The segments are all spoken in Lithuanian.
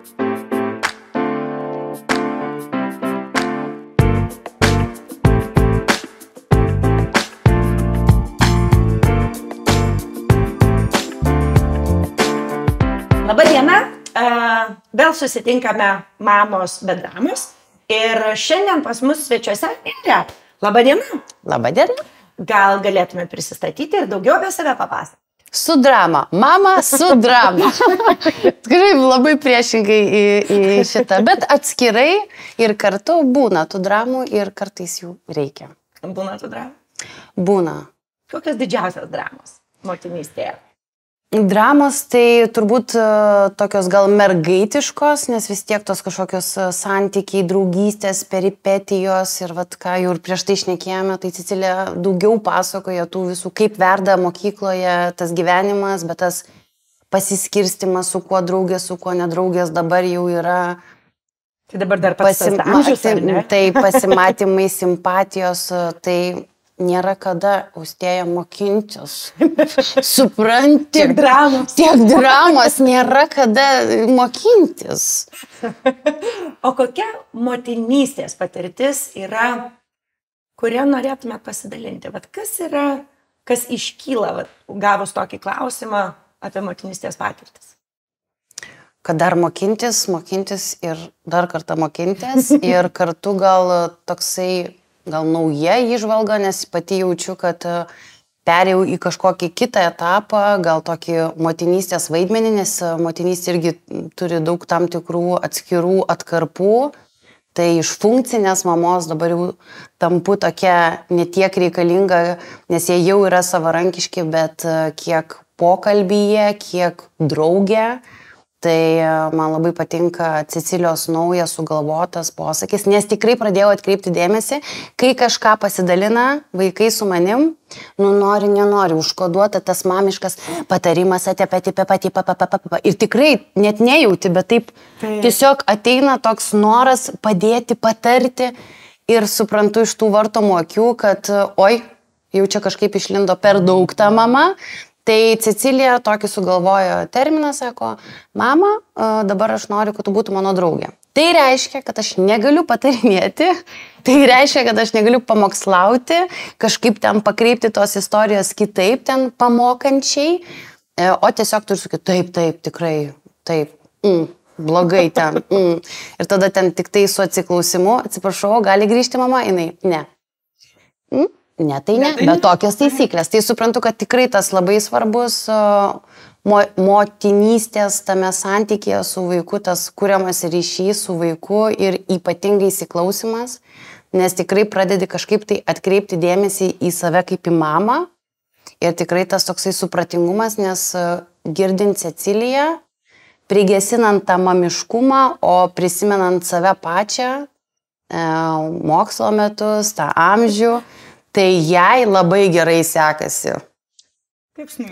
Labadiena, vėl susitinkame mamos be dramos ir šiandien pas mus svečiuose Indrė. Labadiena. Labadiena. Gal galėtume prisistatyti ir daugiau apie save papasakoti? Su drama. Mama su drama. Tikrai labai priešingai į šitą, bet atskirai ir kartu būna tų dramų ir kartais jų reikia. Būna tų dramų? Būna. Kokios didžiausios dramos motinystėje? Dramos tai turbūt tokios gal mergaitiškos, nes vis tiek tos kažkokios santykiai, draugystės, peripetijos ir vat ką jau ir prieš tai šnekėjome, tai Cecilija daugiau pasakoja tų visų, kaip verda mokykloje tas gyvenimas, bet tas pasiskirstimas, su kuo draugės, su kuo nedraugės dabar jau yra. Tai dabar dar amžius, ar ne? Tai pasimatymai, simpatijos, tai nėra kada Austėja mokintis. Supranti? Tiek dramos. Tiek dramos, nėra kada mokintis. O kokia motinystės patirtis yra, kurią norėtumėt pasidalinti? Vat kas yra, kas iškyla, gavus tokį klausimą apie motinystės patirtis? Kad dar mokintis ir dar kartą mokintis ir kartu gal toksai gal nauja įžvalga, nes pati jaučiu, kad perėjau į kažkokį kitą etapą, gal tokį motinystės vaidmenį, nes motinystė irgi turi daug tam tikrų atskirų atkarpų. Tai iš funkcinės mamos dabar jau tampu tokia netiek reikalinga, nes jie jau yra savarankiški, bet kiek pokalbyje, kiek draugė. Tai man labai patinka Cecilijos naujas sugalvotas posakis, nes tikrai pradėjau atkreipti dėmesį, kai kažką pasidalina vaikai su manim, nenori, užkoduota tas mamiškas patarimas ir tikrai net nejauti, bet taip tiesiog ateina toks noras padėti, patarti ir suprantu iš tų vartomų akių, kad oi, jau čia kažkaip išlindo per daug ta mama. Tai Cecilija tokį sugalvojo terminą, sako, mama, dabar aš noriu, kad tu būtų mano draugė. Tai reiškia, kad aš negaliu patarinėti, tai reiškia, kad aš negaliu pamokslauti, kažkaip ten pakreipti tos istorijos kitaip ten pamokančiai, o tiesiog turiu sakyti, taip, tikrai, taip, blogai ten. Ir tada ten tik tai su atsiklausimu, atsiprašau, gali grįžti mama, jinai, ne. Ne, tai ne, bet tokios taisyklės. Tai suprantu, kad tikrai tas labai svarbus motinystės tame santykėje su vaiku, tas kuriamas ryšys su vaiku ir ypatingai įsiklausimas, nes tikrai pradedi kažkaip tai atkreipti dėmesį į save kaip į mamą ir tikrai tas toksai supratingumas, nes girdint Ceciliją, prigesinant tą mamiškumą, o prisimenant save pačią, mokslo metus, tą amžių, tai jai labai gerai sekasi.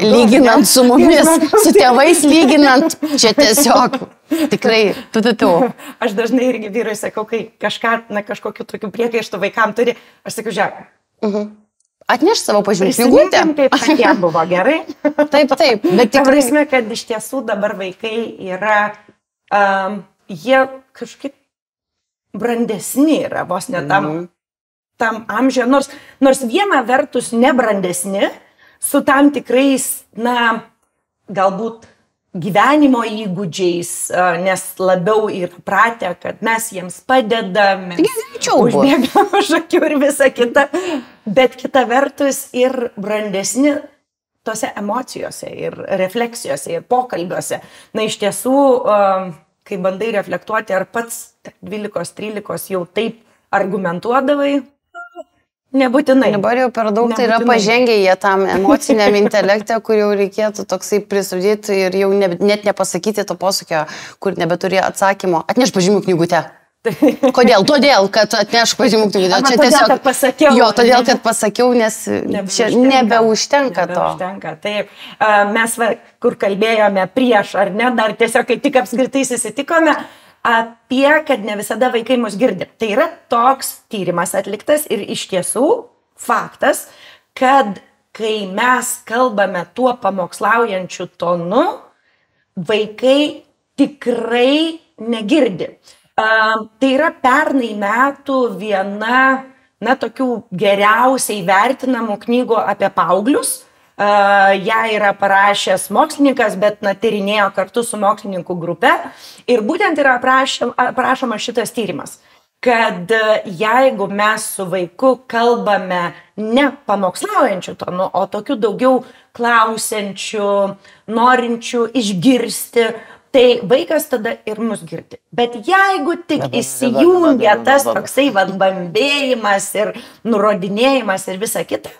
Lyginant su mumis, su tėvais lyginant, čia tiesiog tikrai tu. Aš dažnai irgi vyrui sakau, kai kažkokiu tokiu priekaištų vaikam turi, aš sakau, žiūrėk. Atneš savo pažymį knygutę. Kaip patiem buvo gerai. Taip, bet tikrai. Prasme, kad iš tiesų dabar vaikai yra, jie kažkaip brandesni yra, vos ne tam amžiuje, nors viena vertus nebrandesni, su tam tikrais, galbūt gyvenimo įgūdžiais, nes labiau yra pratę, kad mes jiems padedame, užbėgame už akių ir visa kita, bet kita vertus ir brandesni tose emocijose ir refleksijose ir pokalbiuose. Iš tiesų, kai bandai reflektuoti, ar pats 12-13 jau taip argumentuodavai, nebūtinai. Dabar jau per daug tai yra pažengę jie tam emociniam intelektė, kur jau reikėtų toksai prisudėti ir jau net nepasakyti to posakio, kur nebeturi atsakymo. Atneš pažymių knygutę. Kodėl? Todėl, kad atneš pažymių knygutę. Čia tiesiog, kad pasakiau. Jo, todėl, kad pasakiau, nes čia nebeužtenka to. Taip. Mes, kur kalbėjome prieš ar ne, dar tiesiog, kai tik apskritai susitikome, apie, kad ne visada vaikai mus girdi. Tai yra toks tyrimas atliktas ir iš tiesų faktas, kad kai mes kalbame tuo pamokslaujančiu tonu, vaikai tikrai negirdi. Tai yra pernai metų viena, tokių geriausiai vertinamų knygų apie paauglius. Ją yra parašęs mokslininkas, bet tyrinėjo kartu su mokslininkų grupe. Ir būtent yra aprašomas šitas tyrimas, kad jeigu mes su vaiku kalbame ne pamokslaujančių tonu, o tokiu daugiau klausiančių, norinčių išgirsti, tai vaikas tada ir mus girdi. Bet jeigu tik įsijungia tas toksai bambėjimas ir nurodinėjimas ir visa kita,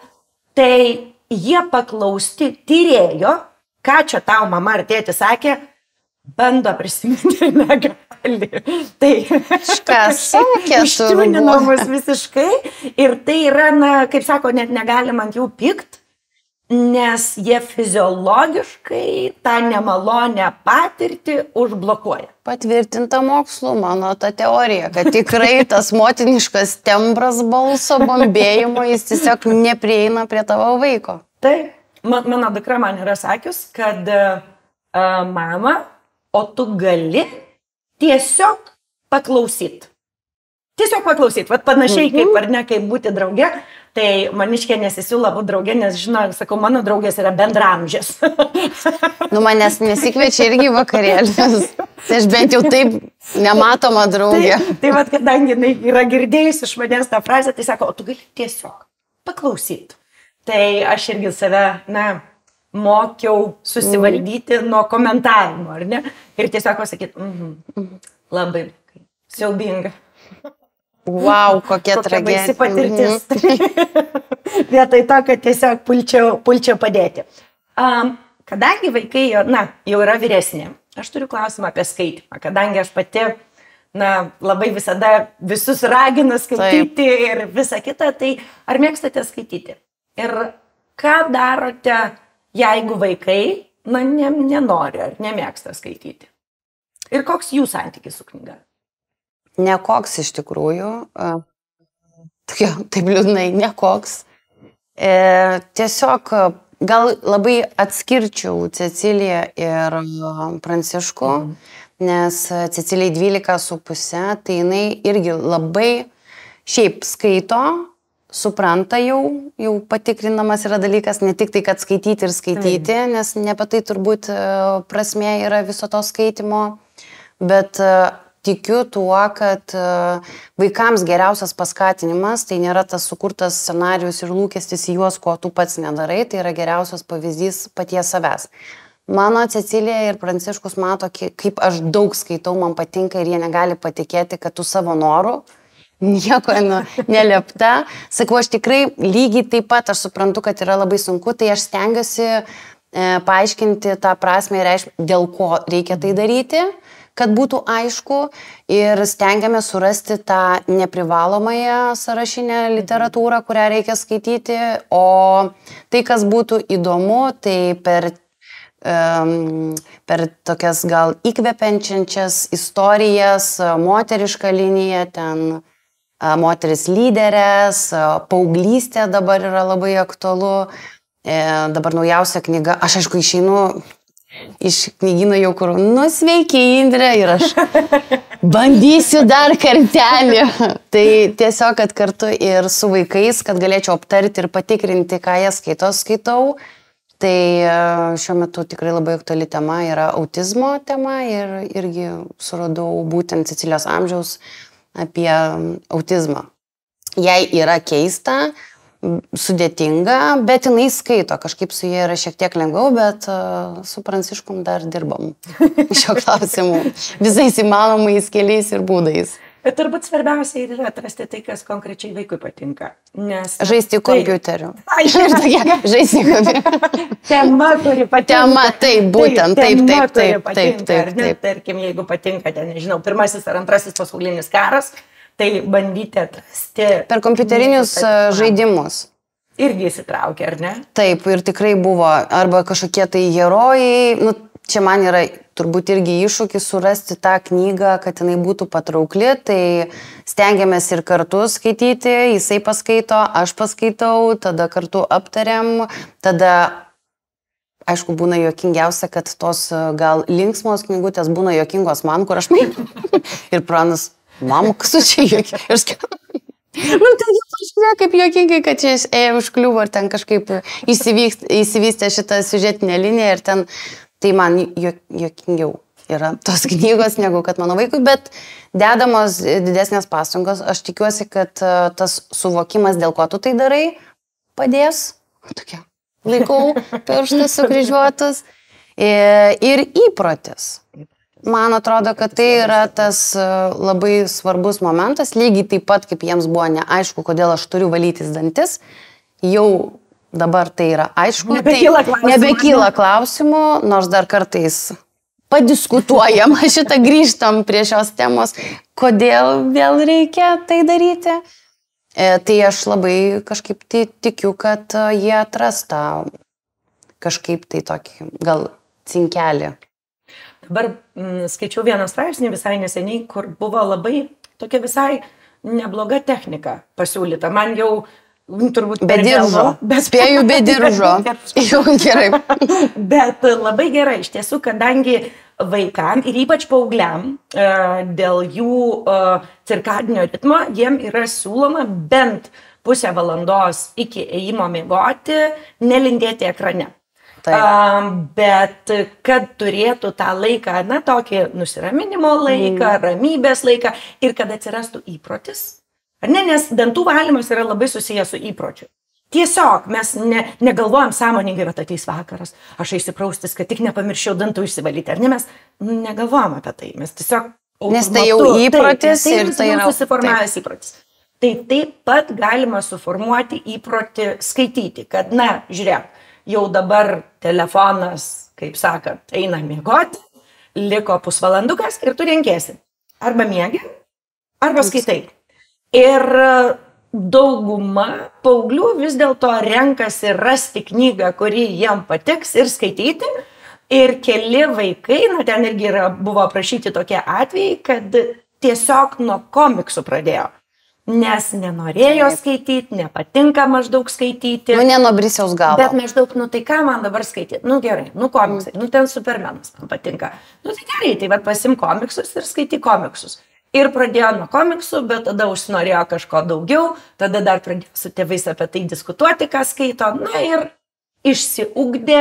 tai jie paklausti tyrėjo, ką čia tau mama ar tėtis sakė, bando prisiminti ir negali. Tai iščiūnino mus visiškai ir tai yra, kaip sako, net negalima ant jų pykt, nes jie fiziologiškai tą nemalonę patirtį užblokuoja. Patvirtinta mokslu mano ta teorija, kad tikrai tas motiniškas tembras balso bambėjimo, jis tiesiog neprieina prie tavo vaiko. Taip, mano dukra man yra sakius, kad mama, o tu gali tiesiog paklausyt. Tiesiog paklausyt, vat panašiai kaip ar ne, kaip būti drauge. Tai maniškė nesisiūla būti draugė, nes žinau, sakau, mano draugės yra bendramžės. Manęs nesikviečia irgi vakarėlis. Tai aš bent jau taip nematoma draugė. Tai vat, kadangi jinai yra girdėjusi iš manęs tą frazę, tai sako, o tu gali tiesiog paklausyt. Tai aš irgi save, mokiau susivaldyti nuo komentavimo, ar ne? Ir tiesiog pasakyti, labai siaubinga. Wow, kokia tragedija. Baisi patirtis. Vietoj to, kad tiesiog pulčiau padėti. Kadangi vaikai jau yra vyresni, aš turiu klausimą apie skaitimą. Kadangi aš pati labai visada visus raginu skaityti ir visa kita, tai ar mėgstate skaityti? Ir ką darote, jeigu vaikai nenori ar nemėgsta skaityti? Ir koks jų santykis su knyga? Nekoks iš tikrųjų, taip liūdnai, nekoks. Tiesiog gal labai atskirčiau Ceciliją ir Pranciškų, nes Cecilijai 12,5, tai jinai irgi labai šiaip skaito, supranta jau patikrinamas yra dalykas, ne tik tai, kad skaityti ir skaityti, nes ne apie tai turbūt prasmė yra viso to skaitimo, bet tikiu tuo, kad vaikams geriausias paskatinimas tai nėra tas sukurtas scenarius ir lūkestis į juos, ko tu pats nedarai, tai yra geriausias pavyzdys paties savęs. Mano Cecilija ir Pranciškus mato, kaip aš daug skaitau, man patinka ir jie negali patikėti, kad tu savo norų nieko neliepta. Sakau, aš tikrai lygiai taip pat, aš suprantu, kad yra labai sunku, tai aš stengiuosi paaiškinti tą prasme ir dėl ko reikia tai daryti, kad būtų aišku ir stengiamės surasti tą neprivalomąją sąrašinę literatūrą, kurią reikia skaityti, o tai, kas būtų įdomu, tai per tokias gal įkvepiančias istorijas, moterišką liniją, ten moteris lyderės, paauglystė dabar yra labai aktualu, dabar naujausia knyga, aš aišku išeinu iš knygyno jau kur, sveiki Indrė, ir aš bandysiu dar kartelį. Tai tiesiog, kad kartu ir su vaikais, kad galėčiau aptarti ir patikrinti, ką jie skaitau. Tai šiuo metu tikrai labai aktuali tema yra autizmo tema ir irgi suradau būtent Cecilijos amžiaus apie autizmą. Jai yra keista, sudėtinga, bet jinai skaito, kažkaip su jie yra šiek tiek lengviau, bet su Pranciškum dar dirbam šio klausimu visais įmanomais keliais ir būdais. Bet turbūt svarbiausia ir yra atrasti tai, kas konkrečiai vaikui patinka. Žaisti kompiuteriu. Žaisti kompiuteriu. Tema turi patinka. Tema, taip, būtent, taip. Tarkim, jeigu patinka, nežinau, pirmasis ar antrasis pasaulinis karas, tai bandyti atrasti. Per kompiuterinius žaidimus. Irgi įsitraukia, ar ne? Taip, ir tikrai buvo arba kažkokie tai herojai. Čia man yra turbūt irgi iššūkis surasti tą knygą, kad jinai būtų patraukli. Tai stengiamės ir kartu skaityti, jisai paskaito, aš paskaitau, tada kartu aptariam, tada aišku, būna juokingiausia, kad tos gal linksmos knygutės būna juokingos man, kur aš ir pranas, mama, kas čia juokingas? Tai pažiūrė, kaip juokingai, kad čia užkliuvo ir ten kažkaip įsivystė šitą siužetinę liniją ir ten, tai man juokingiau yra tos knygos negu kad mano vaikui, bet dedamos didesnės pastangos, aš tikiuosi, kad tas suvokimas, dėl ko tu tai darai, padės. Tokia. Laikau pirštus sukryžiuotus ir įprotis. Man atrodo, kad tai yra tas labai svarbus momentas, lygiai taip pat, kaip jiems buvo neaišku, kodėl aš turiu valytis dantis, jau dabar tai yra aišku, nebekyla klausimų, nors dar kartais padiskutuojama šitą, grįžtam prie šios temos, kodėl vėl reikia tai daryti. Tai aš labai kažkaip tikiu, kad jie atras tą kažkaip tai tokį gal cinkelį. Dabar skaičiau vieną straipsnį visai neseniai, kur buvo labai tokia visai nebloga technika pasiūlyta. Man jau turbūt be diržo. Spėju be diržo. Jau gerai. Bet labai gerai iš tiesų, kadangi vaikam ir ypač paaugliam dėl jų cirkadinio ritmo, jiem yra siūloma bent pusę valandos iki ėjimo miegoti nelindėti ekrane. Bet kad turėtų tą laiką, na, tokį nusiraminimo laiką, ramybės laiką ir kad atsirastų įprotis. Ar ne, nes dantų valymas yra labai susijęs su įpročiu. Tiesiog mes negalvojam sąmoningai, kad ateis vakaras, aš įsipraustis, kad tik nepamirščiau dantų išsivalyti. Ar ne, mes negalvojam apie tai, mes tiesiog... Nes tai jau įprotis ir tai yra... susiformavęs įprotis. Tai taip pat galima suformuoti įprotį skaityti, kad, na, žiūrėk, jau dabar telefonas, kaip sakant, eina miegoti, liko pusvalandukas ir tu renkiesi. Arba miegi, arba skaitai. Ir dauguma paauglių vis dėlto renkasi rasti knygą, kuri jiem patiks ir skaityti. Ir keli vaikai, na ten irgi buvo aprašyti tokie atvejai, kad tiesiog nuo komiksų pradėjo. Nes nenorėjo skaityti, nepatinka maždaug skaityti. Nu, ne nuo Brisiaus galo. Bet maždaug, nu tai ką man dabar skaityti? Nu gerai, nu komiksai, nu ten Supermanas man patinka. Nu tai gerai, tai vat pasim komiksus ir skaityk komiksus. Ir pradėjo nuo komiksų, bet tada užsinorėjo kažko daugiau, tada dar pradėjo su tėvais apie tai diskutuoti, ką skaito. Na ir išsiugdė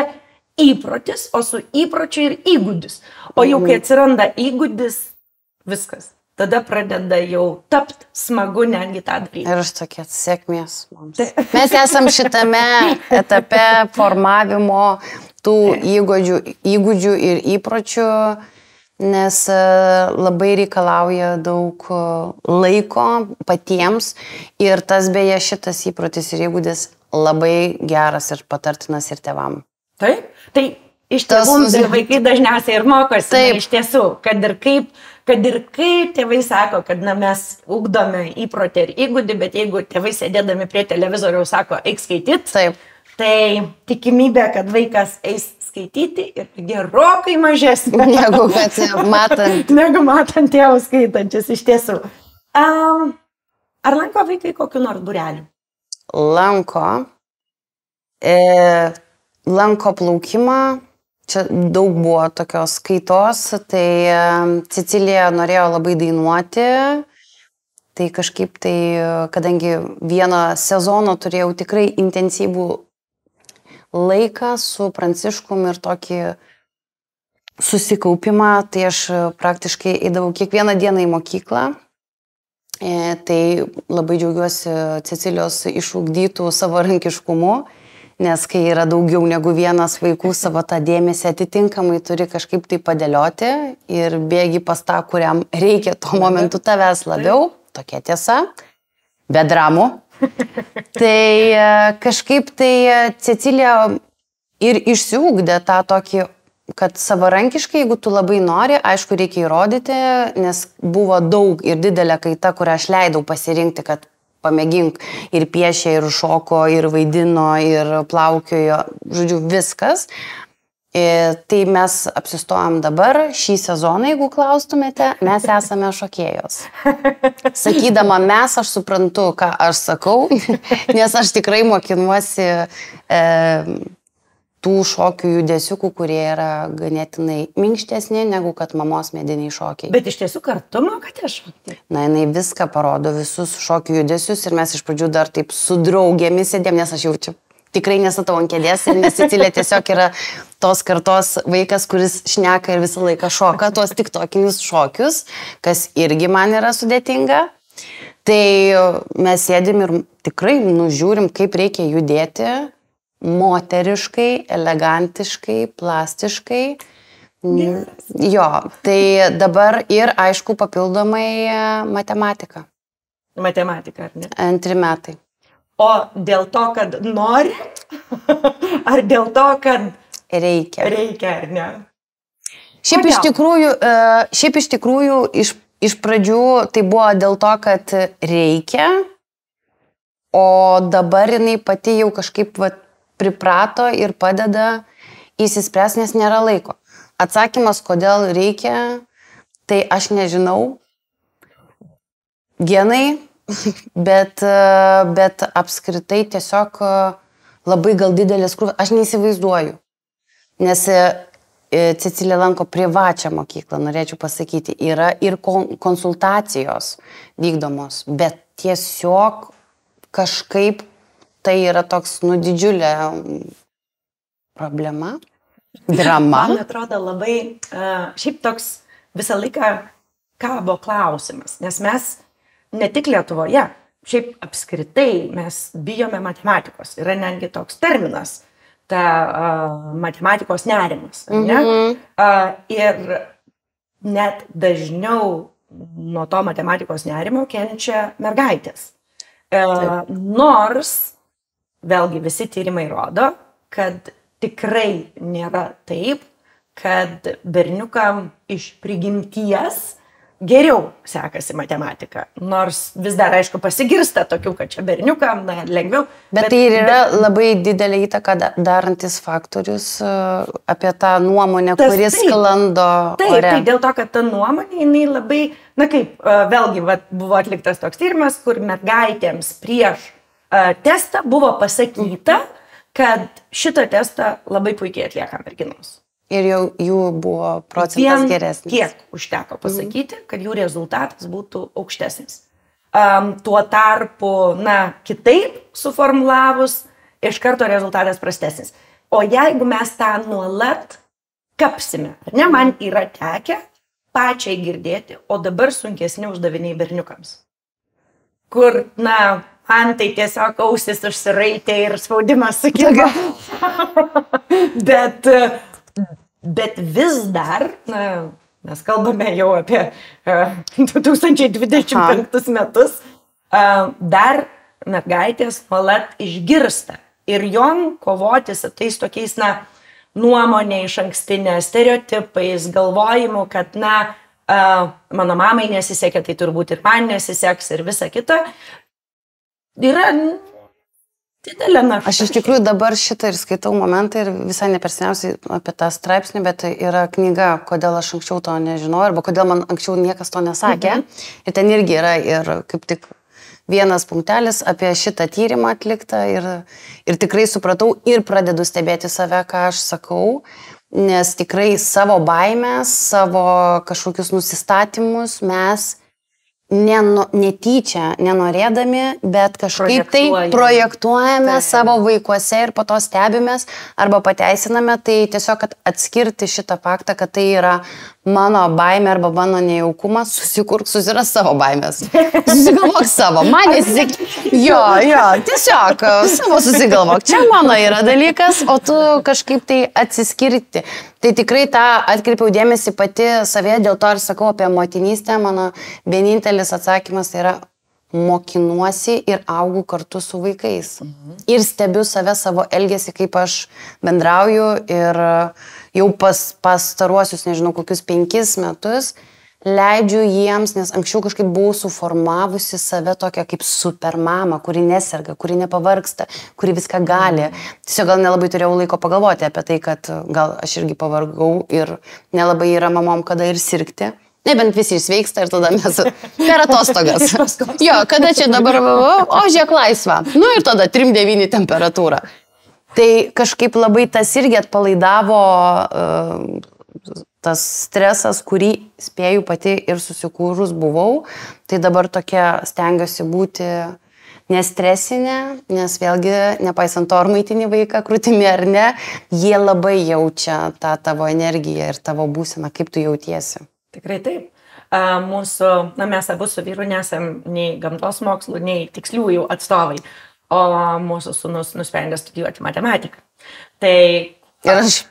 įprotis, o su įpročiu ir įgūdis. O jau kai atsiranda įgūdis, viskas. Tada pradeda jau tapt smagu netgi tą daryti. Ir aš tokia sėkmės mums. Mes esam šitame etape formavimo tų įgūdžių ir įpročių, nes labai reikalauja daug laiko patiems ir tas beje šitas įprotis ir įgūdis labai geras ir patartinas ir tėvam. Taip, tai iš tėvų vaikai dažniausiai ir mokosi, iš tiesų, kad ir kaip tėvai sako, kad na, mes ugdome įprotį ir įgūdį, bet jeigu tėvai sėdėdami prie televizoriaus sako, eik skaityti, tai tikimybė, kad vaikas eis skaityti ir gerokai mažesnė. Negu matant tėvus skaitančius iš tiesų. Ar lanko vaikai kokiu nors būreliu? Lanko plaukimą. Čia daug buvo tokios skaitos, tai Cecilija norėjo labai dainuoti, tai kažkaip tai, kadangi vieną sezoną turėjau tikrai intensyvų laiką su Pranciškum ir tokį susikaupimą, tai aš praktiškai eidavau kiekvieną dieną į mokyklą, tai labai džiaugiuosi Cecilijos išugdytų savarankiškumu. Nes kai yra daugiau negu vienas vaikų, savo tą dėmesį atitinkamai turi kažkaip tai padėlioti ir bėgi pas tą, kuriam reikia tuo momentu tavęs labiau, tokia tiesa, be dramų. Tai kažkaip tai Cecilija ir išsiugdė tą tokį, kad savarankiškai, jeigu tu labai nori, aišku, reikia įrodyti, nes buvo daug ir didelė kaita, kurią aš leidau pasirinkti, kad pamėgink ir piešė, ir šoko, ir vaidino, ir plaukiojo, žodžiu, viskas. Tai mes apsistojom dabar, šį sezoną, jeigu klaustumėte, mes esame šokėjos. Sakydama mes, aš suprantu, ką aš sakau, nes aš tikrai mokinuosi tų šokių judesiukų, kurie yra ganėtinai minkštesni negu kad mamos mediniai šokiai. Bet iš tiesų kartu mokate šokti? Na, jinai viską parodo, visus šokių judesius ir mes iš pradžių dar taip su draugėmis sėdėm, nes aš jaučiu. Tikrai nesatau ant kėdės ir nes Cecilija tiesiog yra tos kartos vaikas, kuris šneka ir visą laiką šoka tuos tiktokinius šokius, kas irgi man yra sudėtinga. Tai mes sėdim ir tikrai nužiūrim, kaip reikia judėti moteriškai, elegantiškai, plastiškai. Jo, tai dabar ir aišku papildomai matematika. Matematika, ar ne? 2 metai. O dėl to, kad nori, ar dėl to, kad reikia, ar ne? Šiaip iš tikrųjų iš pradžių tai buvo dėl to, kad reikia, o dabar jinai pati jau kažkaip priprato ir padeda įsispręs, nes nėra laiko. Atsakymas, kodėl reikia, tai aš nežinau. Genai, bet apskritai tiesiog labai gal didelės krūvės. Aš neįsivaizduoju, nes Cecilija lanko privačią mokyklą, norėčiau pasakyti, yra ir konsultacijos vykdomos, bet tiesiog kažkaip tai yra toks, didžiulė problema, drama. Man atrodo labai, šiaip toks visą laiką kabo klausimas, nes mes ne tik Lietuvoje, šiaip apskritai mes bijome matematikos. Yra netgi toks terminas, ta matematikos nerimas. Ne? Ir net dažniau nuo to matematikos nerimo kenčia mergaitės. Nors, vėlgi visi tyrimai rodo, kad tikrai nėra taip, kad berniukam iš prigimties geriau sekasi matematika. Nors vis dar, aišku, pasigirsta tokių, kad čia berniukam lengviau. Bet tai yra labai didelė įtaka darantis faktorius apie tą nuomonę, kuris sklando ore. Taip, tai dėl to, kad ta nuomonė, jinai labai, vėlgi buvo atliktas toks tyrimas, kur mergaitėms prieš testą buvo pasakyta, kad šitą testą labai puikiai atlieka merginos. Ir jau jų buvo procentas geresnis. Kiek užteko pasakyti, kad jų rezultatas būtų aukštesnis. Tuo tarpu, kitaip suformulavus, iš karto rezultatas prastesnis. O jeigu mes tą nuolat kapsime, ne, man yra tekę pačiai girdėti, o dabar sunkesni uždaviniai berniukams. Kur, man tai tiesiog ausis užsiraitė ir spaudimas sukilo. Bet vis dar, mes kalbame jau apie 2025 metus, dar mergaitės nuolat išgirsta. Ir jom kovoti su tais tokiais, nuomonė išankstinė, stereotipais, galvojimu, kad, mano mamai nesisekė, tai turbūt ir man nesiseks ir visa kita. Yra didelė našta. Aš iš tikrųjų dabar šitą ir skaitau momentą ir visai neperseniausiai apie tą straipsnį, bet tai yra knyga, kodėl aš anksčiau to nežinojau arba kodėl man anksčiau niekas to nesakė. Ir ten irgi yra ir kaip tik vienas punktelis apie šitą tyrimą atliktą ir tikrai supratau ir pradedu stebėti save, ką aš sakau, nes tikrai savo baimės, savo kažkokius nusistatymus mes netyčia, nenorėdami, bet kažkaip tai projektuojame savo vaikuose ir po to stebimės arba pateisiname, tai tiesiog atskirti šitą faktą, kad tai yra mano baimė arba mano nejaukumas, susiras savo baimės. Susigalvok savo, man nesisekė. Jo, tiesiog savo susigalvok. Čia mano yra dalykas, o tu kažkaip tai atsiskirti. Tai tikrai tą atkreipiau dėmesį pati savė, dėl to ir sakau apie motinystę. Mano vienintelis atsakymas tai yra mokinuosi ir augu kartu su vaikais. Ir stebiu savo elgesį, kaip aš bendrauju ir jau pastaruosius, nežinau, kokius 5 metus leidžiu jiems, nes anksčiau kažkaip buvau suformavusi save tokią kaip supermamą, kuri neserga, kuri nepavargsta, kuri viską gali. Tiesiog gal nelabai turėjau laiko pagalvoti apie tai, kad gal aš irgi pavargau ir nelabai yra mamom kada ir sirgti. Nebent visi išsveiksta ir tada mes per atostogas. Jo, kada čia dabar, o žiūrėk laisva. Ir tada 3,9 temperatūra. Tai kažkaip labai tas irgi atpalaidavo tas stresas, kurį spėjau pati ir susikūrus buvau. Tai dabar tokia stengiuosi būti nestresinė, nes vėlgi, nepaisant to, ar maitini vaiką krūtimi ar ne, jie labai jaučia tą tavo energiją ir tavo būseną, kaip tu jautiesi. Tikrai taip. Mes abu su vyru nesam nei gamtos mokslų, nei tiksliųjų atstovai, o mūsų sūnus nusprendė studijuoti matematiką. Tai... Ir aš...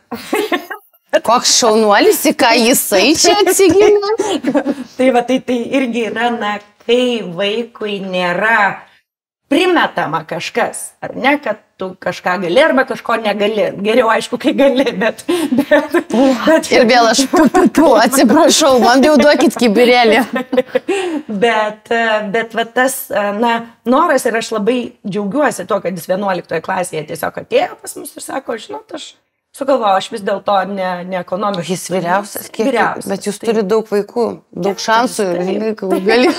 Koks šaunuolis, į ką jisai čia atsigimė? Tai irgi yra, kai vaikui nėra primetama kažkas, ar ne, kad tu kažką gali arba kažko negali. Geriau, aišku, kai gali, bet... Ir vėl aš atsiprašau, man jau duokit kibirėlį. Bet va tas, noras ir aš labai džiaugiuosi tuo, kad jis 11 klasėje tiesiog atėjo pas mus ir sako, žinot, aš sugalvojau, aš vis dėlto ne ekonomiškai. Jis vyriausias, bet jūs turite daug vaikų, daug šansų. Gali,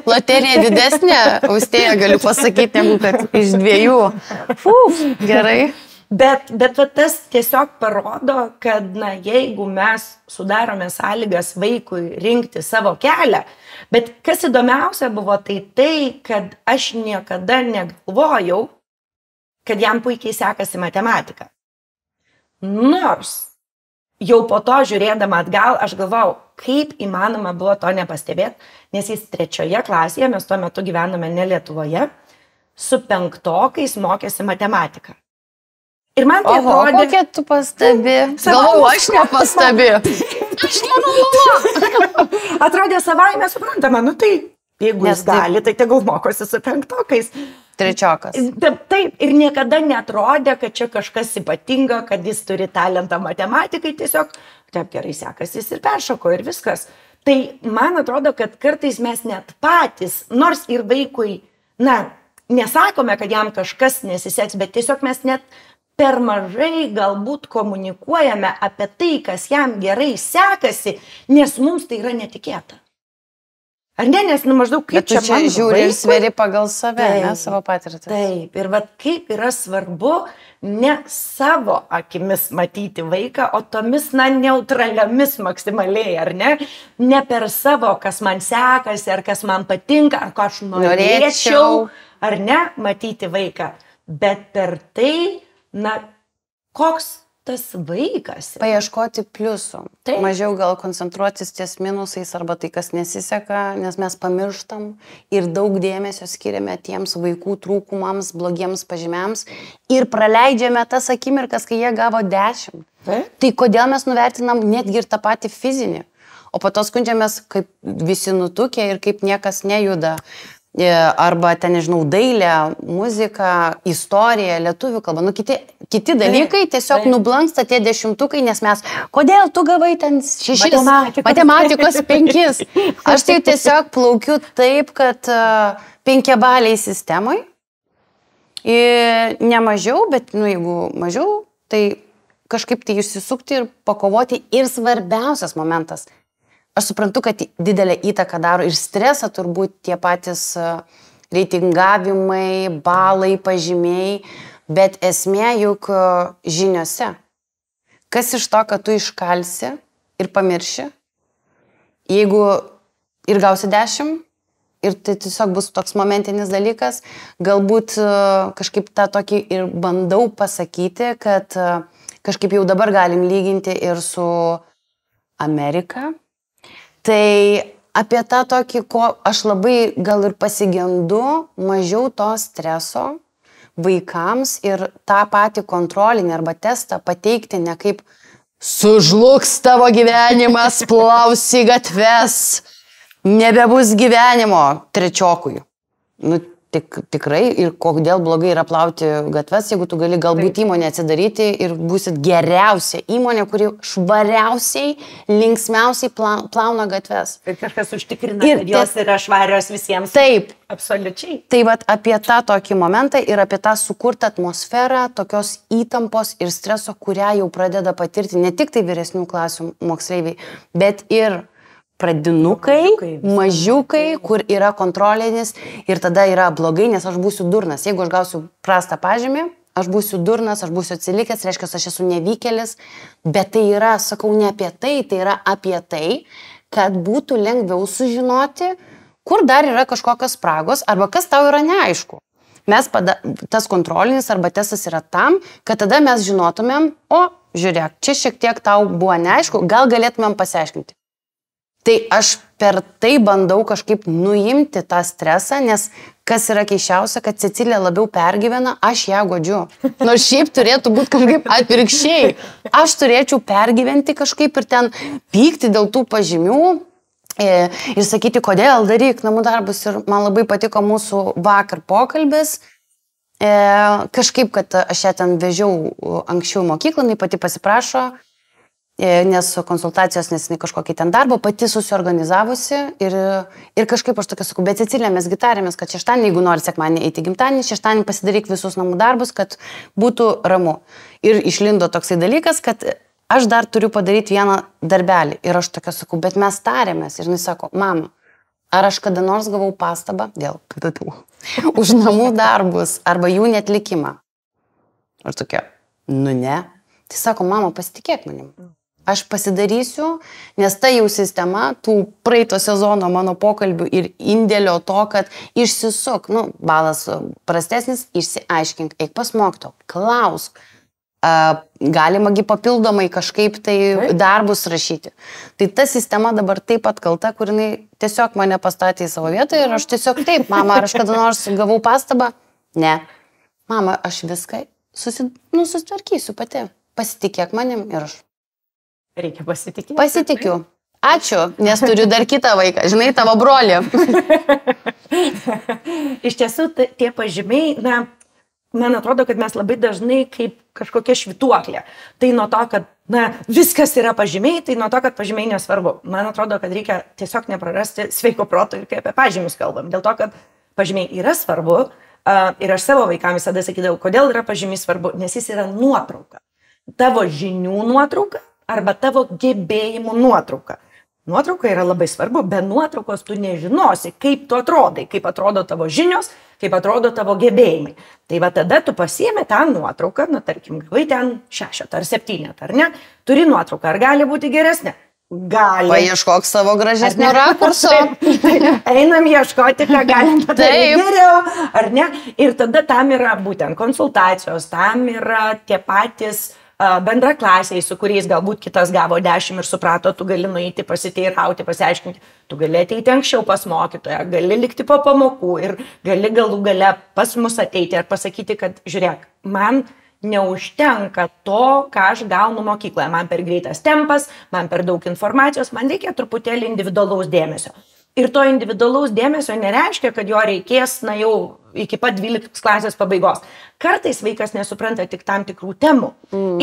loterija didesnė, Austėja galiu pasakyti, negu kad iš 2. Gerai. Bet va tas tiesiog parodo, kad jeigu mes sudarome sąlygas vaikui rinkti savo kelią, bet kas įdomiausia buvo tai, kad aš niekada negalvojau, kad jam puikiai sekasi matematika. Nors jau po to žiūrėdama atgal, aš galvau, kaip įmanoma buvo to nepastebėti, nes jis 3 klasėje, mes tuo metu gyvenome ne Lietuvoje, su 5-okais mokėsi matematiką. Ir man tai atrodė... Kokia tu pastebi? Galvau, aš nepastebi. Aš nemanau. Atrodė savaime suprantama, tai jeigu jis gali, tai tegul mokosi su 5-okais. 3-okas. Taip, ir niekada netrodė, kad čia kažkas ypatinga, kad jis turi talentą matematikai, tiesiog taip gerai sekasi, jis ir peršoko ir viskas. Tai man atrodo, kad kartais mes net patys, nors ir vaikui, nesakome, kad jam kažkas nesiseks, bet tiesiog mes net per mažai galbūt komunikuojame apie tai, kas jam gerai sekasi, nes mums tai yra netikėta. Ar ne, nes maždaug kaip čia man žiūri ir sveri pagal save, ne savo patirtį. Taip, ir kaip yra svarbu ne savo akimis matyti vaiką, o tomis, neutraliomis maksimaliai, ar ne? Ne per savo, kas man sekasi, ar kas man patinka, ar ko aš norėčiau, ar ne, matyti vaiką. Bet per tai, koks tas vaikas. Paieškoti pliusų. Mažiau gal koncentruotis ties minusais arba tai, kas nesiseka, nes mes pamirštam ir daug dėmesio skiriame tiems vaikų trūkumams, blogiems pažymiams ir praleidžiame tas akimirkas, kai jie gavo 10. Tai kodėl mes nuvertinam netgi ir tą patį fizinį, o po to skundžiamės, kaip visi nutukę ir kaip niekas nejuda. Arba ten, nežinau, dailė, muzika, istorija, lietuvių kalba. Kiti dalykai tiesiog nublanksta tie 10-ukai, nes mes, kodėl tu gavai ten 6 matematikos 5? Aš tai tiesiog plaukiu taip, kad 5-baliai sistemai. Ne mažiau, bet jeigu mažiau, tai kažkaip tai išsisukti ir pakovoti. Ir svarbiausias momentas. Aš suprantu, kad didelę įtaką daro ir stresą turbūt tie patys reitingavimai, balai, pažymiai, bet esmė juk žiniose. Kas iš to, kad tu iškalsi ir pamirši, jeigu ir gausi 10, ir tai tiesiog bus toks momentinis dalykas, galbūt kažkaip tą tokį ir bandau pasakyti, kad kažkaip jau dabar galim lyginti ir su Amerika. Tai apie tą tokį, ko aš labai gal ir pasigendu, mažiau to streso vaikams ir tą patį kontrolinį arba testą pateikti ne kaip sužlugs tavo gyvenimas, plausi gatves, nebebus gyvenimo 3-okui. Tikrai, ir kodėl blogai yra plauti gatves, jeigu tu gali galbūt įmonę atsidaryti ir būsit geriausia įmonė, kuri švariausiai, linksmiausiai plauna gatves. Ir kažkas užtikrina, kad jos yra švarios visiems. Taip. Absoliučiai. Tai apie tą tokį momentą ir apie tą sukurtą atmosferą, tokios įtampos ir streso, kurią jau pradeda patirti ne tik tai vyresnių klasių moksleiviai, bet ir pradinukai, mažiukai, kur yra kontrolinis ir tada yra blogai, nes aš būsiu durnas. Jeigu aš gausiu prastą pažymį, aš būsiu durnas, aš būsiu atsilikęs, reiškia, aš esu nevykėlis, bet tai yra, sakau, ne apie tai, tai yra apie tai, kad būtų lengviau sužinoti, kur dar yra kažkokios spragos arba kas tau yra neaišku. Tas kontrolinis arba testas yra tam, kad tada mes žinotumėm, o, žiūrėk, čia šiek tiek tau buvo neaišku, gal galėtumėm pasiaiškinti. Tai aš per tai bandau kažkaip nuimti tą stresą, nes kas yra keiščiausia, kad Cecilija labiau pergyvena, aš ją godžiu. Nors šiaip turėtų būti kažkaip atvirkščiai. Aš turėčiau pergyventi kažkaip ir ten pykti dėl tų pažymių ir sakyti, kodėl daryk namų darbus. Ir man labai patiko mūsų vakar pokalbis. Kažkaip, kad aš ją ten vežiau anksčiau mokyklą, jinai pati pasiprašo, nes konsultacijos, nes jinai kažkokį ten darbą pati susiorganizavusi ir kažkaip aš tokia sakau, bet Cecilija, mes gitarėmės, kad šeštadienį, jeigu nori sekmadienį eiti gimtadienį, šeštadienį pasidaryk visus namų darbus, kad būtų ramu. Ir išlindo toksai dalykas, kad aš dar turiu padaryti vieną darbelį. Ir aš tokia sakau, bet mes tarėmės. Ir jinai sako, mama, ar aš kada nors gavau pastabą dėl už namų darbus arba jų netlikimą? Aš tokia, nu ne. Tai sako, mama, pasitikėk manim. Aš pasidarysiu, nes ta jau sistema, tų praeito sezono mano pokalbių ir indėlio to, kad išsisuk, balas prastesnis, išsiaiškink, eik pas mokytoją, klausk. Galimagi papildomai kažkaip tai darbus rašyti. Tai ta sistema dabar taip atkalta, kur jinai tiesiog mane pastatė į savo vietą ir aš tiesiog taip, mama, ar aš kada nors gavau pastabą? Ne. Mama, aš viską susitvarkysiu pati. Pasitikėk manim ir aš. Reikia pasitikėti. Pasitikėjau. Ačiū, nes turiu dar kitą vaiką, žinai, tavo brolį. Iš tiesų, tie pažymiai, man atrodo, kad mes labai dažnai kaip kažkokia švytuoklė. Tai nuo to, kad viskas yra pažymiai, tai nuo to, kad pažymiai nesvarbu. Man atrodo, kad reikia tiesiog neprarasti sveiko proto ir kai apie pažymius kalbam. Dėl to, kad pažymiai yra svarbu ir aš savo vaikams visada sakydavau, kodėl yra pažymiai svarbu, nes jis yra nuotrauka. Tavo žinių nuotrauka arba tavo gebėjimų nuotrauka. Nuotrauka yra labai svarbu, be nuotraukos tu nežinosi, kaip tu atrodai, kaip atrodo tavo žinios, kaip atrodo tavo gebėjimai. Tai va tada tu pasiėmė tą nuotrauką, tarkim, gavai ten 6 ar 7, ar ne? Turi nuotrauką, ar gali būti geresnė? Gali. Paieškok savo gražesnio rakurso. Einam ieškoti, ką galim padaryti geriau, ar ne? Ir tada tam yra būtent konsultacijos, tam yra tie patys bendraklasiai, su kuriais galbūt kitas gavo 10 ir suprato, tu gali nueiti pasiteirauti, pasiaiškinti, tu gali ateiti anksčiau pas mokytoją, gali likti po pamokų ir gali galų gale pas mus ateiti ir pasakyti, kad žiūrėk, man neužtenka to, ką aš gaunu mokykloje, man per greitas tempas, man per daug informacijos, man reikia truputėlį individualaus dėmesio. Ir to individualaus dėmesio nereiškia, kad jo reikės, jau iki pat 12 klasės pabaigos. Kartais vaikas nesupranta tik tam tikrų temų.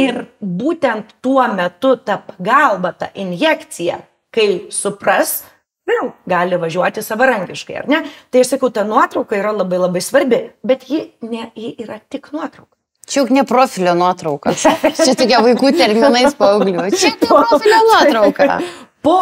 Ir būtent tuo metu ta pagalba, ta injekcija, kai supras, vėl gali važiuoti savarankiškai, ar ne? Tai aš sakau, ta nuotrauka yra labai labai svarbi, bet ji yra tik nuotrauka. Čia juk ne profilio nuotrauka. Čia tokia vaikų terminais paauglių. Čia ne profilio nuotrauka. Po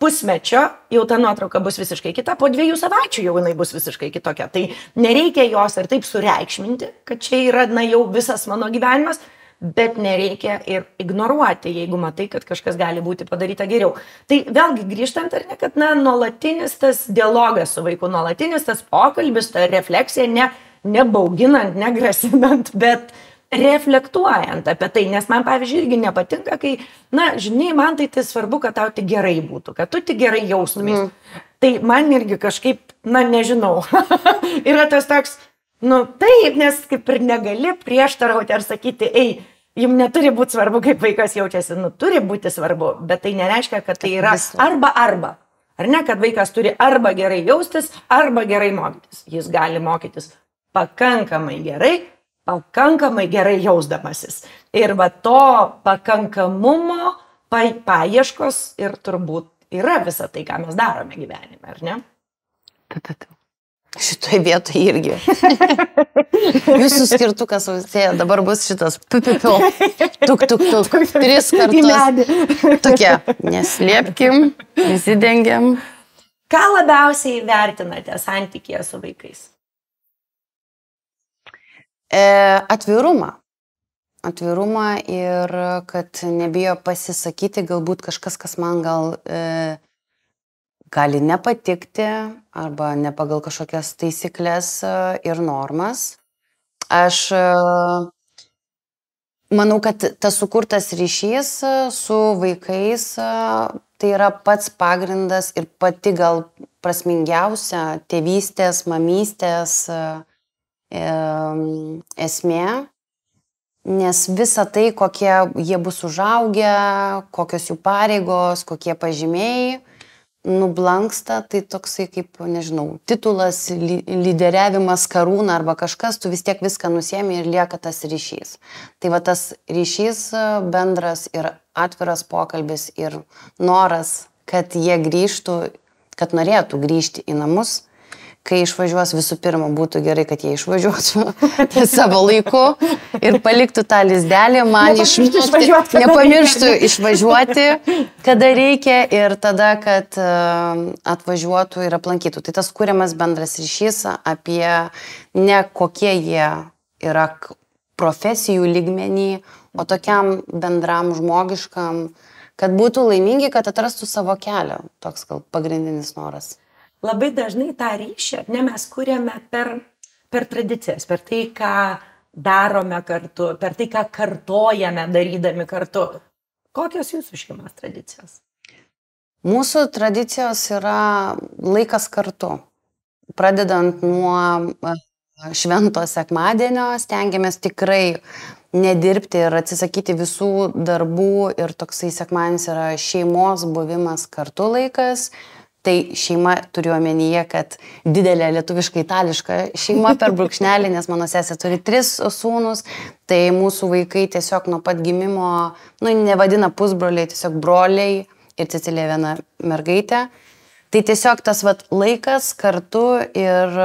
pusmečio jau ta nuotrauka bus visiškai kita, po 2 savaičių jau jinai bus visiškai kitokia. Tai nereikia jos ir taip sureikšminti, kad čia yra jau visas mano gyvenimas, bet nereikia ir ignoruoti, jeigu matai, kad kažkas gali būti padaryta geriau. Tai vėlgi grįžtant, ar ne, kad nuolatinis tas dialogas su vaiku, nuolatinis tas pokalbis, ta refleksija, nebauginant, negrasinant, bet reflektuojant apie tai, nes man, pavyzdžiui, irgi nepatinka, kai, žinai, man tai svarbu, kad tau tik gerai būtų, kad tu tik gerai jaustumės. Tai man irgi kažkaip, nežinau, yra tas toks, taip, nes kaip ir negali prieštarauti ar sakyti, jums neturi būti svarbu, kaip vaikas jaučiasi, turi būti svarbu, bet tai nereiškia, kad tai yra arba. Ar ne, kad vaikas turi arba gerai jaustis, arba gerai mokytis. Jis gali mokytis pakankamai gerai jausdamasis. Ir va to pakankamumo paieškos ir turbūt yra visa tai, ką mes darome gyvenime, ar ne? Šitoje vietoje irgi. Jūsų skirtukas, Austėja, dabar bus šitas tuk, 3 kartus. Tokie, neslėpkim, nesidengiam. Ką labiausiai vertinate santykyje su vaikais? Atvirumą. Atvirumą ir kad nebijo pasisakyti galbūt kažkas, kas man gali nepatikti arba ne pagal kažkokias taisyklės ir normas. Aš manau, kad tas sukurtas ryšys su vaikais tai yra pats pagrindas ir pati gal prasmingiausia tėvystės, mamystės esmė, nes visa tai, kokie jie bus užaugę, kokios jų pareigos, kokie pažymiai, nublanksta, tai toksai kaip, nežinau, titulas, lyderiavimas, karūna arba kažkas, tu vis tiek viską nusiemi ir lieka tas ryšys. Tai va tas ryšys bendras ir atviras pokalbis ir noras, kad jie grįžtų, kad norėtų grįžti į namus, kai išvažiuos, visų pirma, būtų gerai, kad jie išvažiuotų savo laiku ir paliktų tą lizdelį, man nepamirštų išvažiuoti, kada reikia ir tada, kad atvažiuotų ir aplankytų. Tai tas kuriamas bendras ryšys apie ne kokie jie yra profesijų lygmenį, o tokiam bendram žmogiškam, kad būtų laimingi, kad atrastų savo kelią. Toks gal pagrindinis noras. Labai dažnai tą ryšį mes kuriame per tradicijas, per tai, ką darome kartu, per tai, ką kartojame darydami kartu. Kokios jūsų šeimos tradicijos? Mūsų tradicijos yra laikas kartu. Pradedant nuo švento sekmadienio, stengiamės tikrai nedirbti ir atsisakyti visų darbų ir toksai sekmadienis yra šeimos buvimas kartu laikas. Tai šeima turiu omenyje, kad didelė lietuviška itališka šeima per brūkšnelį, nes mano sesė turi 3 sūnus, tai mūsų vaikai tiesiog nuo pat gimimo, nevadina pusbroliai, tiesiog broliai ir Cecilija viena mergaitė. Tai tiesiog tas laikas kartu ir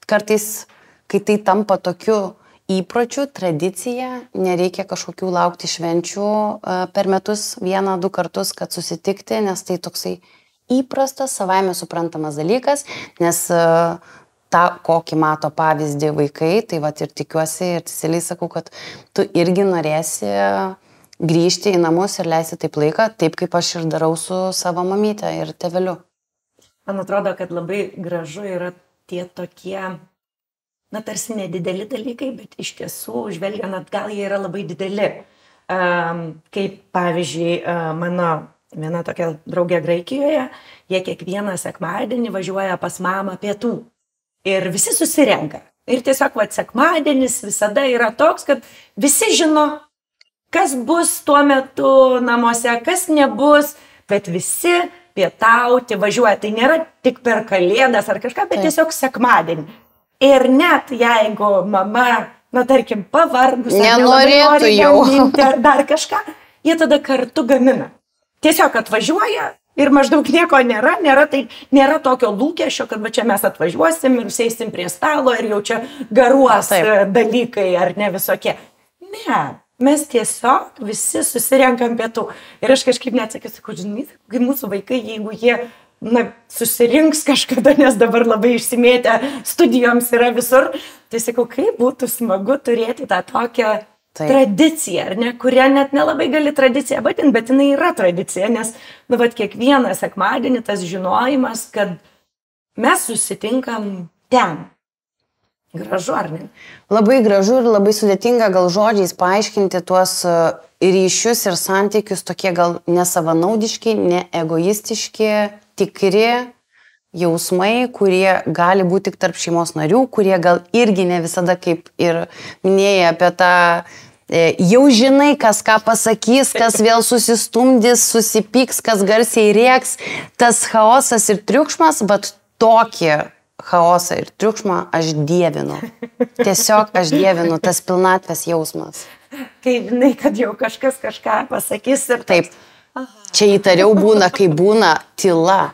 kartais, kai tai tampa tokiu įpročiu, tradicija, nereikia kažkokių laukti švenčių per metus 1-2 kartus, kad susitikti, nes tai toksai įprastas, savaime suprantamas dalykas, nes tą, kokį mato pavyzdį vaikai, tai ir tikiuosi ir tiksliai sakau, kad tu irgi norėsi grįžti į namus ir leisti taip laiką, taip kaip aš ir darau su savo mamyte ir tėveliu. Man atrodo, kad labai gražu yra tie tokie, tarsi nedideli dalykai, bet iš tiesų, žvelgiant atgal, jie yra labai dideli. Kaip pavyzdžiui, mano viena tokia draugė Graikijoje, jie kiekvieną sekmadienį važiuoja pas mamą pietų. Ir visi susirenka. Ir tiesiog sekmadienis visada yra toks, kad visi žino, kas bus tuo metu namuose, kas nebus, bet visi pietauti važiuoja. Tai nėra tik per Kalėdas ar kažką, bet tiesiog sekmadienį. Ir net jeigu mama, tarkim, pavargus, nenorėtų jau ar dar kažką, jie tada kartu gamina. Tiesiog atvažiuoja ir maždaug nieko nėra tokio lūkesčio, kad čia mes atvažiuosim ir sėsim prie stalo ir jau čia garuos dalykai ar ne visokie. Ne, mes tiesiog visi susirenkam pietų. Ir aš kažkaip neatsakysiu, žinai, kai mūsų vaikai, jeigu jie susirinks kažkada, nes dabar labai išsimėtę studijoms yra visur, tai sakau, kaip būtų smagu turėti tą tokią tradicija, ar ne, kurią net nelabai gali tradiciją vadinti, bet jinai yra tradicija, nes, kiekvieną sekmadienį tas žinojimas, kad mes susitinkam ten. Gražu, ar ne? Labai gražu ir labai sudėtinga gal žodžiais paaiškinti tuos ryšius ir santykius tokie gal nesavanaudiški, neegoistiški, tikri jausmai, kurie gali būti tik tarp šeimos narių, kurie gal irgi ne visada, kaip ir minėjai apie tą, jau žinai, kas ką pasakys, kas vėl susistumdys, susipyks, kas garsiai rėks, tas chaosas ir triukšmas, bet tokį chaosą ir triukšmą aš dievinu. Tiesiog aš dievinu, tas pilnatvės jausmas. Kai žinai, kad jau kažkas kažką pasakys ir taip. Čia įtariau būna, kai būna tyla.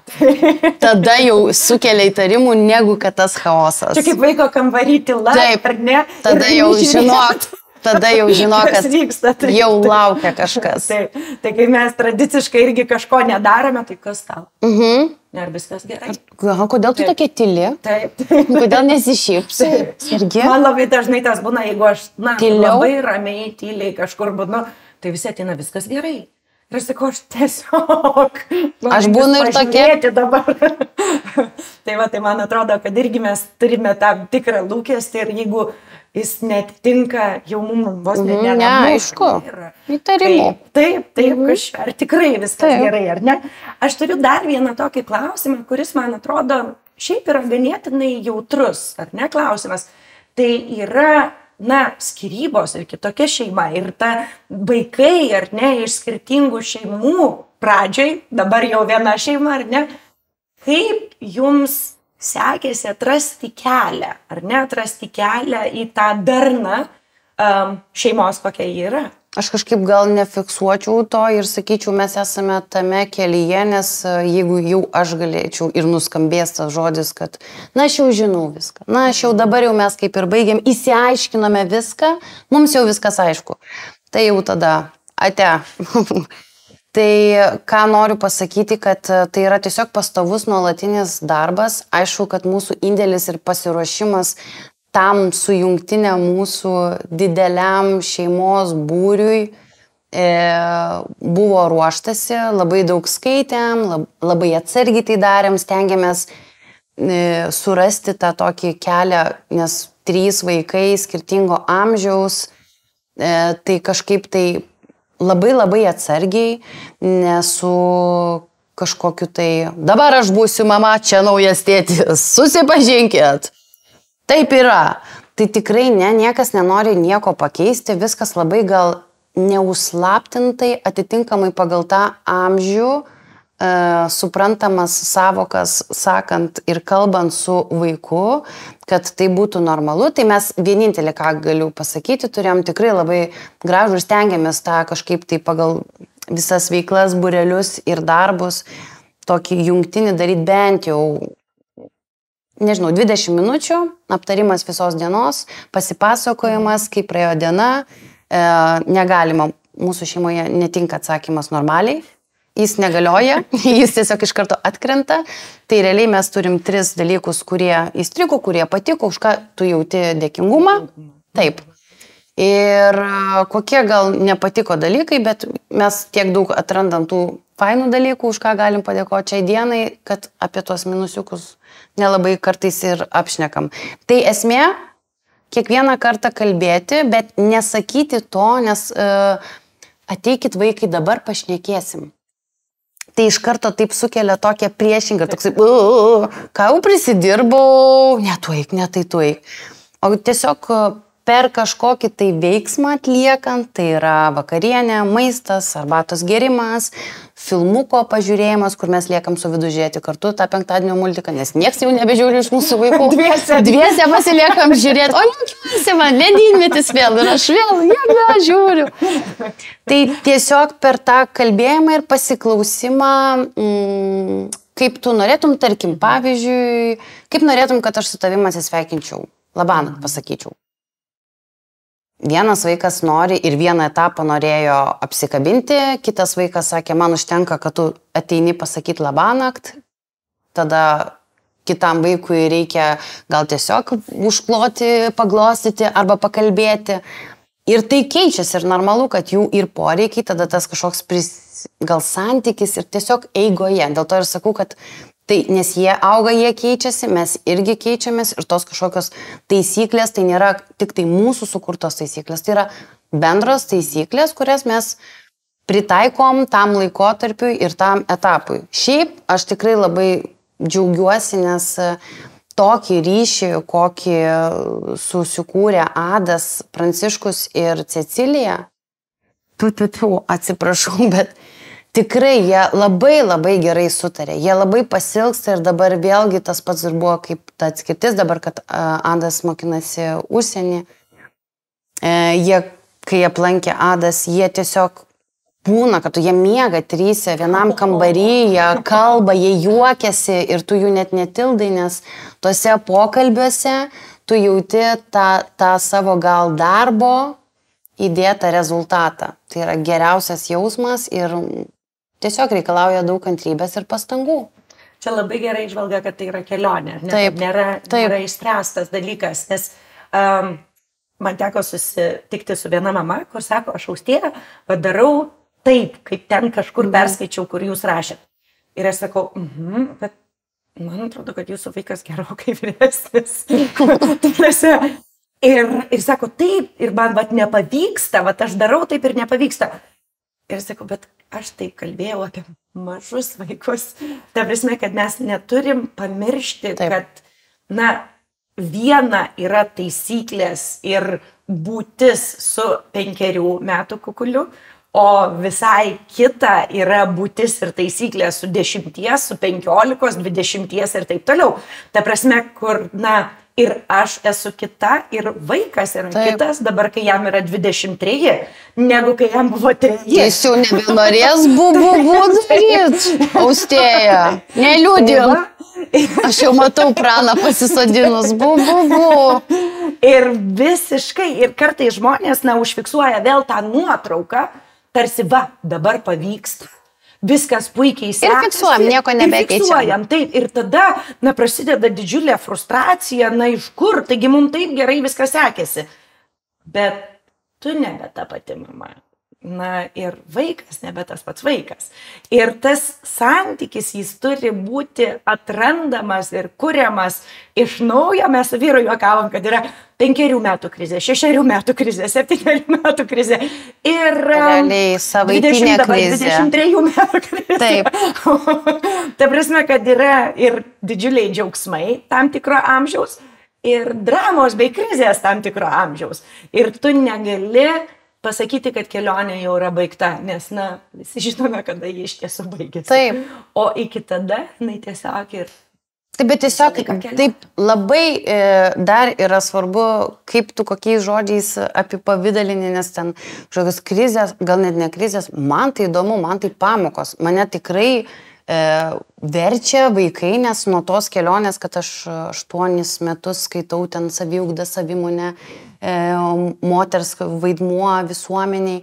Tada jau sukelia įtarimų, negu kad tas chaosas. Čia kaip vaiko kambarį tyla, taip, ar ne? Tada jau žinot, tada jau žino, kad vyksta, jau laukia kažkas. Tai kai mes tradiciškai irgi kažko nedarome, tai kas tau? Ar viskas gerai? Kodėl tu tokia tyli? Taip. Kodėl nesišypsi? Irgi? Man labai dažnai tas būna, jeigu aš labai ramiai, tyliai kažkur būnu, tai visi ateina viskas gerai. Ir aš sakau, aš tiesiog... Aš būnu ir tokia. Dabar. Tai man atrodo, kad irgi mes turime tam tikrą lūkestį ir jeigu jis netitinka, jau mums vos neramu. Ne, aišku. Įtarimų. Taip, ar tikrai viskas gerai, ar ne? Aš turiu dar vieną tokį klausimą, kuris, man atrodo, šiaip yra ganėtinai jautrus, ar ne klausimas. Tai yra... skyrybos ir kitokia šeima ir ta vaikai, ar ne, iš skirtingų šeimų pradžioj, dabar jau viena šeima, ar ne, kaip jums sekėsi atrasti kelią, ar ne, atrasti kelią į tą darną šeimos, kokia ji yra? Aš kažkaip gal nefiksuočiau to ir sakyčiau, mes esame tame kelyje, nes jeigu jau aš galėčiau ir nuskambės tas žodis, kad aš jau žinau viską, aš jau dabar jau mes kaip ir baigėm, įsiaiškinome viską, mums jau viskas aišku. Tai jau tada, ate. Tai ką noriu pasakyti, kad tai yra tiesiog pastovus nuolatinis darbas, aišku, kad mūsų indėlis ir pasiruošimas tam sujungtinė mūsų dideliam šeimos būriui buvo ruoštasi, labai daug skaitėm, labai atsargiai tai darėm, stengiamės surasti tą tokį kelią, nes 3 vaikai skirtingo amžiaus, tai kažkaip tai labai atsargiai, nesu kažkokiu tai, dabar aš būsiu mama, čia naujas tėtis, susipažinkit. Taip yra. Tai tikrai niekas nenori nieko pakeisti, viskas labai gal neužslaptintai, atitinkamai pagal tą amžių, suprantamas savokas, sakant ir kalbant su vaiku, kad tai būtų normalu. Tai mes vienintelį, ką galiu pasakyti, turėjom tikrai labai gražų ir stengiamės tą kažkaip tai pagal visas veiklas, būrelius ir darbus, tokį jungtinį daryti bent jau, nežinau, 20 minučių, aptarimas visos dienos, pasipasakojimas, kaip praėjo diena, negalima, mūsų šeimoje netinka atsakymas normaliai, jis negalioja, jis tiesiog iš karto atkrenta, tai realiai mes turim 3 dalykus, kurie įstrigo, kurie patiko, už ką tu jauti dėkingumą, taip. Ir kokie gal nepatiko dalykai, bet mes tiek daug atrandam tų fainų dalykų, už ką galim padėkoti šiai dienai, kad apie tuos minusiukus nelabai kartais ir apšnekam. Tai esmė, kiekvieną kartą kalbėti, bet nesakyti to, nes ateikit vaikai, dabar pašnekėsim. Tai iš karto taip sukelia tokią priešingą, toksai, ką jau prisidirbau, netuik, netai. O tiesiog per kažkokį tai veiksmą atliekant, tai yra vakarienė, maistas, arbatos gerimas, filmuko pažiūrėjimas, kur mes liekam su vidu žiūrėti kartu tą penktadienio multiką, nes nieks jau nebežiūri iš mūsų vaikų. Dviese pasiliekam žiūrėti, o nekiuosi man, ledynmetis vėl ir aš vėl, jėga, žiūriu. Tai tiesiog per tą kalbėjimą ir pasiklausimą, kaip tu norėtum, tarkim, pavyzdžiui, kaip norėtum, kad aš su tavim atsisveikinčiau, labanakt pasakyčiau. Vienas vaikas nori ir vieną etapą norėjo apsikabinti, kitas vaikas sakė, man užtenka, kad tu ateini pasakyti labanakt, tada kitam vaikui reikia gal tiesiog užkloti, paglostyti arba pakalbėti. Ir tai keičiasi ir normalu, kad jų ir poreikiai, tada tas kažkoks gal santykis ir tiesiog eigoje. Dėl to ir sakau, kad tai, nes jie auga, jie keičiasi, mes irgi keičiamės ir tos kažkokios taisyklės, tai nėra tik tai mūsų sukurtos taisyklės, tai yra bendros taisyklės, kurias mes pritaikom tam laikotarpiui ir tam etapui. Šiaip aš tikrai labai džiaugiuosi, nes tokį ryšį, kokį susikūrė Adas, Pranciškus ir Cecilija, atsiprašau, bet tikrai jie labai gerai sutarė, jie labai pasilgsta ir dabar vėlgi tas pats ir buvo kaip ta atskirtis, dabar, kad Adas mokinasi užsienį, kai aplankė Adas, jie tiesiog būna, kad jie miega 3 vienam kambarį, jie kalba, jie juokiasi ir tu jų net netildai, nes tuose pokalbiuose tu jauti tą savo gal darbo įdėtą rezultatą. Tai yra geriausias jausmas ir tiesiog reikalauja daug kantrybės ir pastangų. Čia labai gerai žvalga, kad tai yra kelionė, ne? Taip, nėra išspręstas dalykas, nes man teko susitikti su viena mama, kur sako, aš Austėja padarau taip, kaip ten kažkur perskaičiau, kur jūs rašėt. Ir aš sakau, bet man atrodo, kad jūsų vaikas gerokai vyresnis. ir sako, taip, ir man nepavyksta, aš darau taip ir nepavyksta. Ir sakau, bet aš taip kalbėjau apie mažus vaikus. Ta prasme, kad mes neturim pamiršti, kad, viena yra taisyklės ir būtis su 5 metų kukuliu, o visai kita yra būtis ir taisyklės su 10, su 15, 20 ir taip toliau. Ta prasme, kur, ir aš esu kita, ir vaikas yra kitas, dabar, kai jam yra 23, negu kai jam buvo 3. Jis jau nebenorės daryti, Austėja, neliūdėl. Aš jau matau praną pasisodinus, Ir visiškai, ir kartai žmonės, užfiksuoja vėl tą nuotrauką, tarsi dabar pavyksta. Viskas puikiai sekasi. Ir fiksuojam, nieko nebekeičiam. Taip, ir tada, prasideda didžiulė frustracija, iš kur, taigi mums taip gerai viskas sekėsi. Bet tu nebe ta pati mama. Ir vaikas nebe tas pats vaikas. Ir tas santykis, jis turi būti atrandamas ir kuriamas iš naujo. Mes su vyru juokavom, kad yra 5 metų krizė, 6 metų krizė, 7 metų krizė ir realiai savaitinė krizė. 23 metų krizė. Taip. Ta prasme, kad yra ir didžiuliai džiaugsmai tam tikro amžiaus ir dramos bei krizės tam tikro amžiaus. Ir tu negali pasakyti, kad kelionė jau yra baigta, nes, visi žinome, kada jie iš tiesų baigėsi. Taip. O iki tada, tiesiog ir... Taip, bet tiesiog, taip, labai dar yra svarbu, kaip tu kokiais žodžiais apipavidalini, nes ten kažkokios krizės, gal net ne krizės, man tai įdomu, man tai pamokos. Mane tikrai verčia vaikai, nes nuo tos kelionės, kad aš 8 metus skaitau ten saviugdą, savimonę, moters vaidmuo visuomeniai,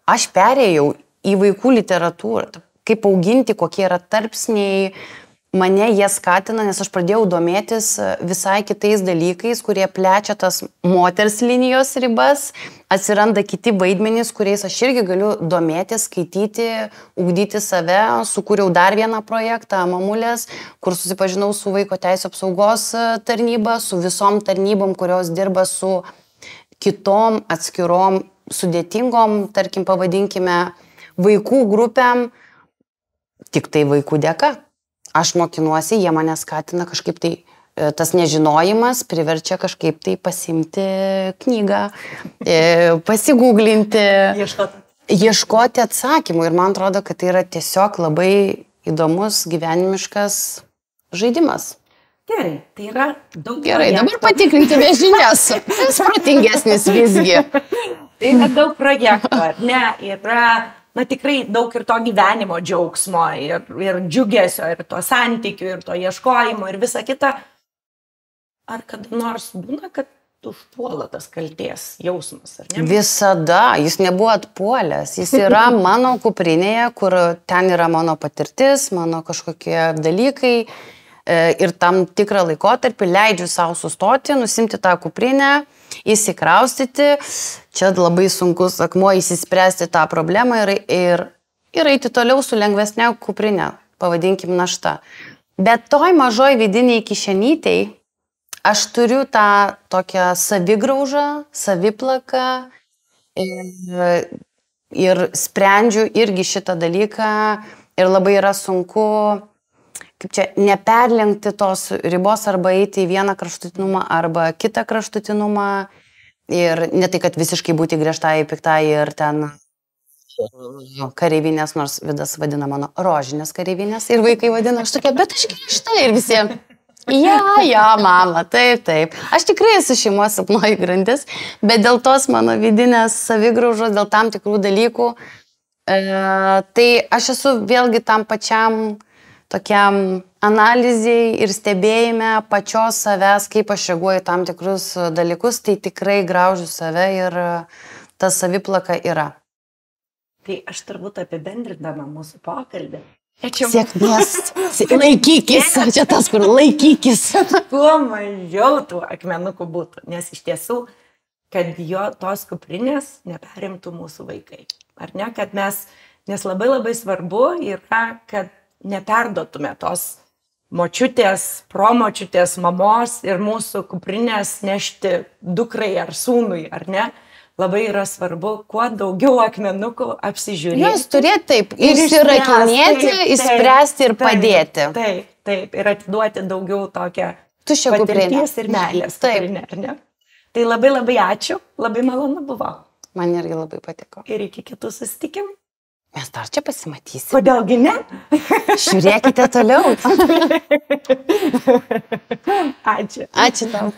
aš perėjau į vaikų literatūrą, kaip auginti, kokie yra tarpsniai, mane jie skatina, nes aš pradėjau domėtis visai kitais dalykais, kurie plečia tas moters linijos ribas, atsiranda kiti vaidmenys, kuriais aš irgi galiu domėtis, skaityti, ugdyti save, sukūriau dar vieną projektą, Mamulės, kur susipažinau su vaiko teisių apsaugos tarnyba, su visom tarnybom, kurios dirba su kitom atskirom sudėtingom, tarkim, pavadinkime, vaikų grupėm, tik tai vaikų dėka. Aš mokinuosi, jie mane skatina kažkaip tai, tas nežinojimas priverčia kažkaip tai pasimti knygą, pasigūglinti, ieškoti atsakymų. Ir man atrodo, kad tai yra tiesiog labai įdomus gyvenimiškas žaidimas. Gerai, tai yra daug... Gerai, dabar patikrinkime žinias. Tas protingesnis visgi. Tai yra daug projektų, ar ne? Yra... tikrai daug ir to gyvenimo džiaugsmo, ir džiugesio, ir to santykių, ir to ieškojimo, ir visa kita. Ar kada nors būna, kad užpuola tas kaltės jausmas, ar ne? Visada, jis nebuvo atpuolęs, jis yra mano kuprinėje, kur ten yra mano patirtis, mano kažkokie dalykai ir tam tikrą laikotarpį leidžiu savo sustoti, nusimti tą kuprinę, įsikraustyti, čia labai sunkus akmuo įsispręsti tą problemą ir eiti toliau su lengvesnė kuprinė, pavadinkim našta. Bet toj mažoj vidiniai kišenytei aš turiu tą tokią savigraužą, saviplaką ir sprendžiu irgi šitą dalyką ir labai yra sunku, kaip čia, neperlenkti tos ribos arba eiti į vieną kraštutinumą arba kitą kraštutinumą ir ne tai, kad visiškai būti griežtai, piktai ir ten kareivinės, nors Vidas vadina mano rožinės kareivinės ir vaikai vadina aš tokia, bet aš griežtai ir visiems. Ja, mama, taip. Aš tikrai esu šeimos silpnoji grandis, bet dėl tos mano vidinės savigraužos, dėl tam tikrų dalykų, tai aš esu vėlgi tam pačiam tokiam analizai ir stebėjime pačios savęs, kaip aš reaguoju tam tikrus dalykus, tai tikrai graužiu save ir ta saviplaka yra. Tai aš turbūt apibendrindama mūsų pokalbį. Sėkmės, laikykis, čia tas, kur laikykis. Kuo mažiau tų akmenukų būtų, nes iš tiesų, kad jo tos kuprinės neperimtų mūsų vaikai. Ar ne, kad mes, nes labai labai svarbu yra, kad neperduotume tos močiutės, promočiutės, mamos ir mūsų kuprinės nešti dukrai ar sūnui, ar ne? Labai yra svarbu, kuo daugiau akmenukų apsižiūrėti. Jos turėti taip, išsirakinėti, išspręsti ir padėti. Taip, ir atiduoti daugiau tokią tuščią kuprinę ir meilės kuprinę, ar ne? Tai labai labai ačiū, labai malonu buvo. Man irgi labai patiko. Ir iki kitų susitikimų. Mes dar čia pasimatysime. Kodėlgi ne? Žiūrėkite toliau. Ačiū. Ačiū tau.